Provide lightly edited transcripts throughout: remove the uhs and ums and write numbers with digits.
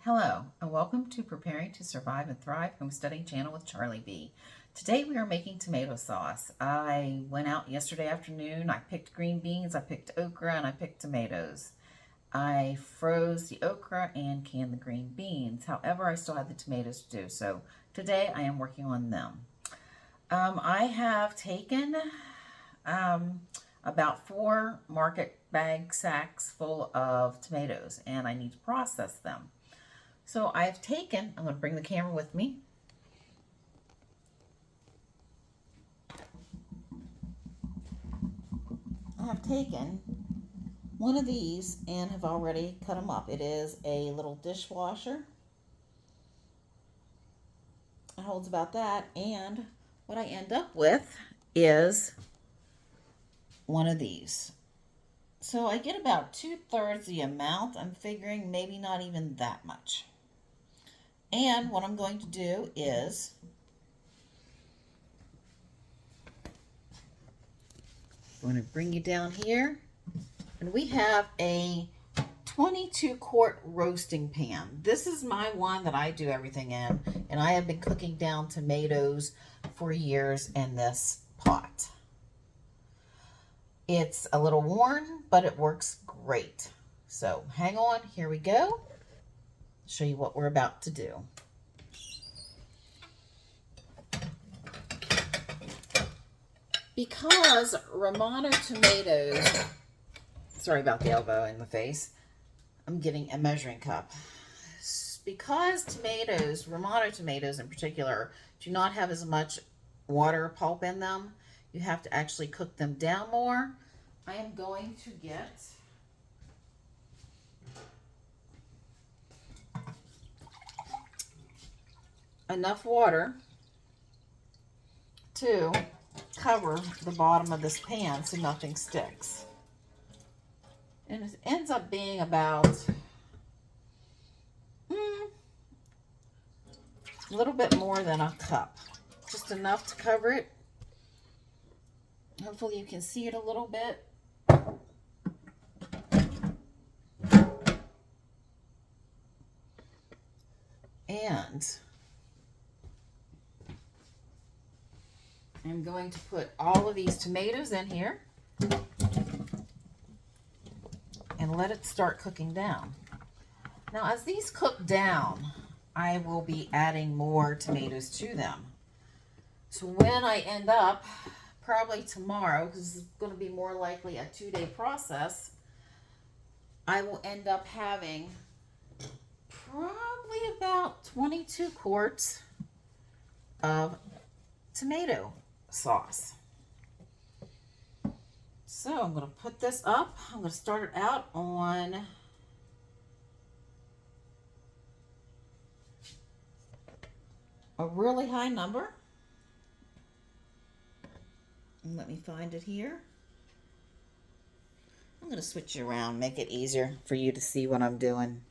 Hello, and welcome to Preparing to Survive and Thrive Homesteading Channel with Charlie B. Today we are making tomato sauce. I went out yesterday afternoon, I picked green beans, I picked okra, and I picked tomatoes. I froze the okra and canned the green beans. However, I still had the tomatoes to do, so today I am working on them. I have taken about 4 market bag sacks full of tomatoes, and I need to process them. So I'm going to bring the camera with me. I have taken one of these and have already cut them up. It is a little dishwasher. It holds about that, and what I end up with is one of these. So I get about 2/3 the amount. I'm figuring maybe not even that much. And what I'm going to do is I'm going to bring you down here, and we have a 22-quart roasting pan. This is my one that I do everything in, and I have been cooking down tomatoes for years in this pot. It's a little worn, but it works great. So hang on, here we go. Show you what we're about to do. Because Romano tomatoes, sorry about the elbow in the face, I'm getting a measuring cup. Because tomatoes, Romano tomatoes in particular, do not have as much water pulp in them, you have to actually cook them down more. I am going to get enough water to cover the bottom of this pan so nothing sticks. And it ends up being about a little bit more than a cup. Just enough to cover it. Hopefully you can see it a little bit. And I'm going to put all of these tomatoes in here and let it start cooking down. Now, as these cook down, I will be adding more tomatoes to them. So when I end up, probably tomorrow, because it's going to be more likely a 2-day process, I will end up having probably about 22 quarts of tomato sauce. So I'm going to put this up. I'm going to start it out on a really high number. And let me find it here. I'm going to switch it around, make it easier for you to see what I'm doing.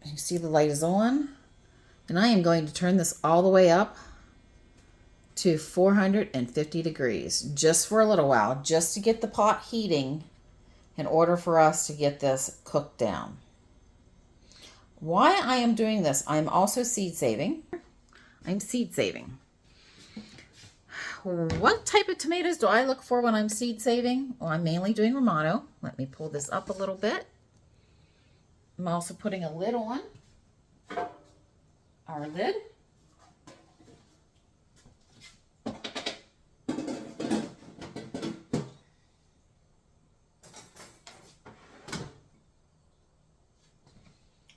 You see the light is on, and I am going to turn this all the way up to 450 degrees just for a little while, just to get the pot heating in order for us to get this cooked down. Why I am doing this, I'm also seed saving. I'm seed saving. What type of tomatoes do I look for when I'm seed saving? Well, I'm mainly doing Romano. Let me pull this up a little bit. I'm also putting a lid on our lid.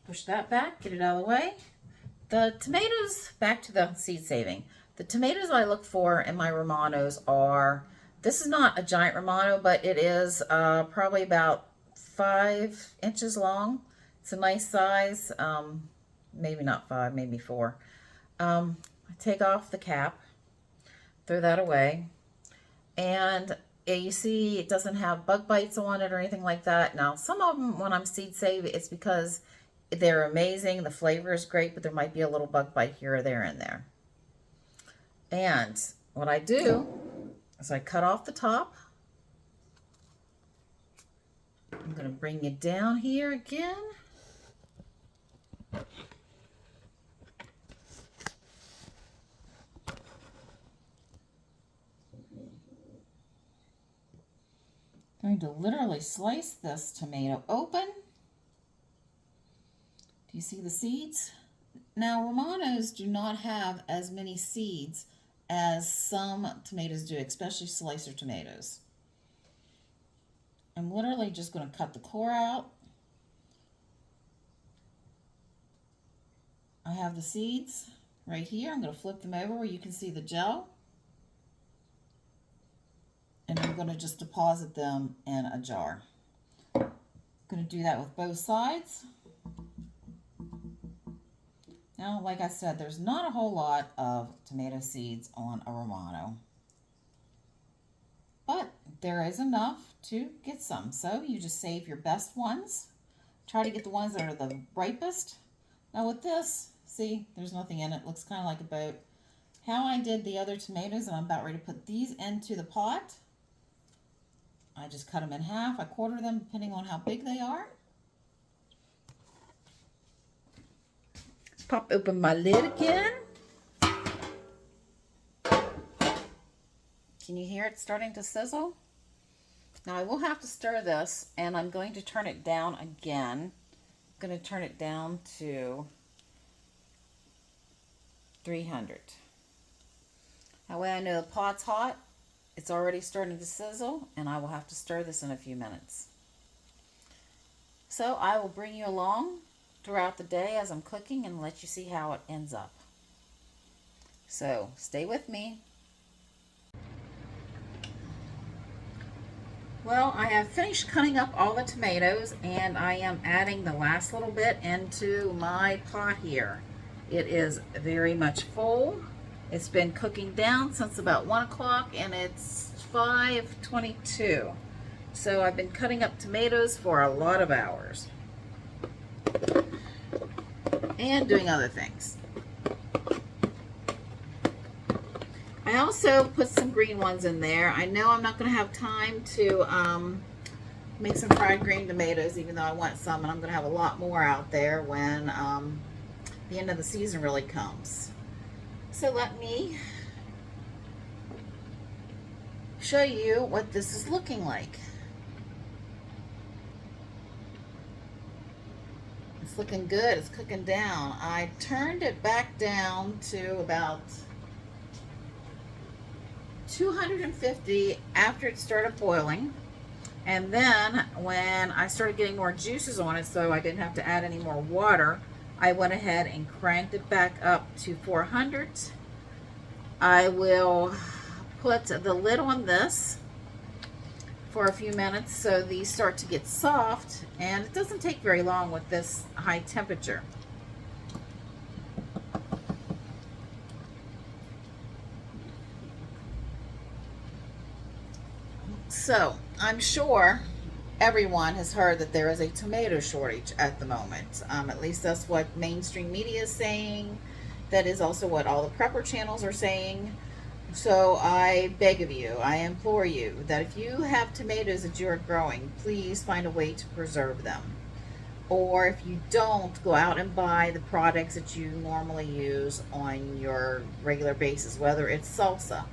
Push that back, get it out of the way. The tomatoes, back to the seed saving. The tomatoes I look for in my Romanos are, this is not a giant Romano, but it is probably about 5 inches long. It's a nice size, maybe not 5, maybe 4. I take off the cap, throw that away, and you see it doesn't have bug bites on it or anything like that. Now, some of them, when I'm seed saving, it's because they're amazing, the flavor is great, but there might be a little bug bite here or there in there. And what I do is I cut off the top. I'm going to bring you down here again. I'm going to literally slice this tomato open. Do you see the seeds? Now, Romanos do not have as many seeds as some tomatoes do, especially slicer tomatoes. I'm literally just going to cut the core out. I have the seeds right here. I'm going to flip them over where you can see the gel. And I'm going to just deposit them in a jar. I'm going to do that with both sides. Now, like I said, there's not a whole lot of tomato seeds on a Romano, but there is enough to get some. So you just save your best ones. Try to get the ones that are the ripest. Now with this, see, there's nothing in it. Looks kind of like a boat. How I did the other tomatoes, and I'm about ready to put these into the pot. I just cut them in half. I quarter them depending on how big they are. Pop open my lid again. Can you hear it starting to sizzle? Now I will have to stir this, and I'm going to turn it down again. I'm going to turn it down to 300. That way I know the pot's hot. It's already starting to sizzle, and I will have to stir this in a few minutes. So I will bring you along throughout the day as I'm cooking and let you see how it ends up. So stay with me. Well, I have finished cutting up all the tomatoes, and I am adding the last little bit into my pot here. It is very much full. It's been cooking down since about 1 o'clock, and it's 5:22. So I've been cutting up tomatoes for a lot of hours and doing other things. I also put some green ones in there. I know I'm not going to have time to make some fried green tomatoes, even though I want some, and I'm going to have a lot more out there when the end of the season really comes. So let me show you what this is looking like. It's looking good. It's cooking down. I turned it back down to about 250 after it started boiling, and then when I started getting more juices on it, so I didn't have to add any more water, I went ahead and cranked it back up to 400. I will put the lid on this for a few minutes so these start to get soft, and it doesn't take very long with this high temperature. So I'm sure everyone has heard that there is a tomato shortage at the moment. At least that's what mainstream media is saying. That is also what all the prepper channels are saying. So I beg of you, I implore you, that if you have tomatoes that you are growing, please find a way to preserve them. Or if you don't, go out and buy the products that you normally use on your regular basis, whether it's salsa,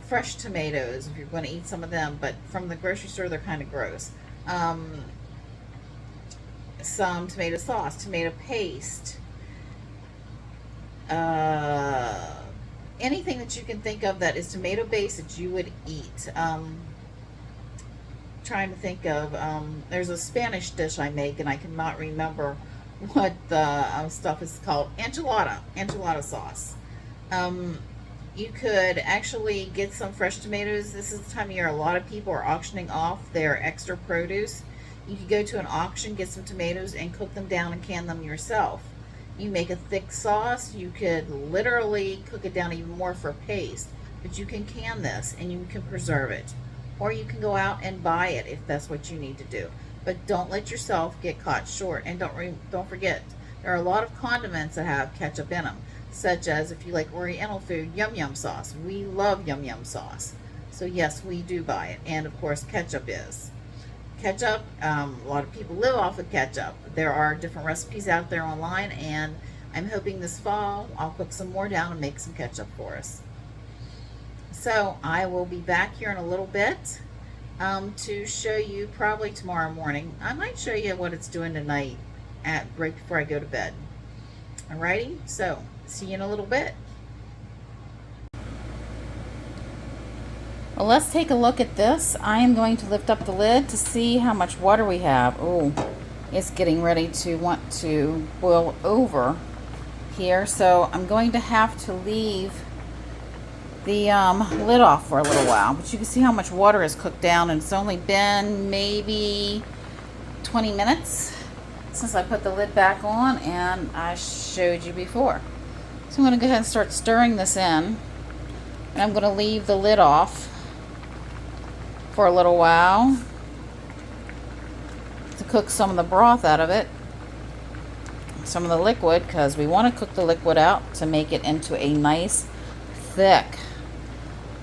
fresh tomatoes, if you're going to eat some of them, but from the grocery store, they're kind of gross. Some tomato sauce, tomato paste, anything that you can think of that is tomato based that you would eat. Trying to think of, there's a Spanish dish I make, and I cannot remember what the stuff is called. Enchilada sauce. You could actually get some fresh tomatoes. This is the time of year a lot of people are auctioning off their extra produce. You could go to an auction, get some tomatoes, and cook them down and can them yourself. You make a thick sauce. You could literally cook it down even more for paste, but you can can this and you can preserve it. Or you can go out and buy it if that's what you need to do. But don't let yourself get caught short. And don't forget, there are a lot of condiments that have ketchup in them, such as, if you like Oriental food, yum yum sauce. We love yum yum sauce. So yes, we do buy it. And of course, ketchup is. ketchup. A lot of people live off of ketchup. There are different recipes out there online, and I'm hoping this fall I'll cook some more down and make some ketchup for us. So I will be back here in a little bit to show you, probably tomorrow morning. I might show you what it's doing tonight right before I go to bed. Alrighty, so see you in a little bit. Well, let's take a look at this. I am going to lift up the lid to see how much water we have. Oh, it's getting ready to want to boil over here, so I'm going to have to leave the lid off for a little while. But you can see how much water is cooked down, and it's only been maybe 20 minutes since I put the lid back on, and I showed you before. So I'm going to go ahead and start stirring this in, and I'm going to leave the lid off for a little while to cook some of the broth out of it, some of the liquid, because we want to cook the liquid out to make it into a nice thick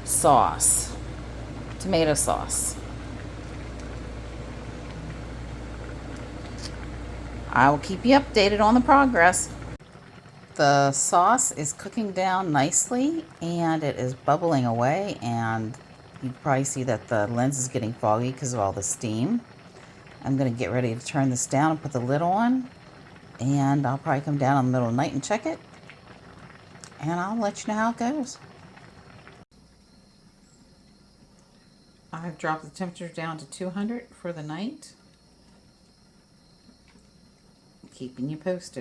sauce, tomato sauce. I will keep you updated on the progress. The sauce is cooking down nicely and it is bubbling away, and you probably see that the lens is getting foggy because of all the steam. I'm going to get ready to turn this down and put the lid on, and I'll probably come down in the middle of the night and check it, and I'll let you know how it goes. I've dropped the temperature down to 200 for the night. Keeping you posted.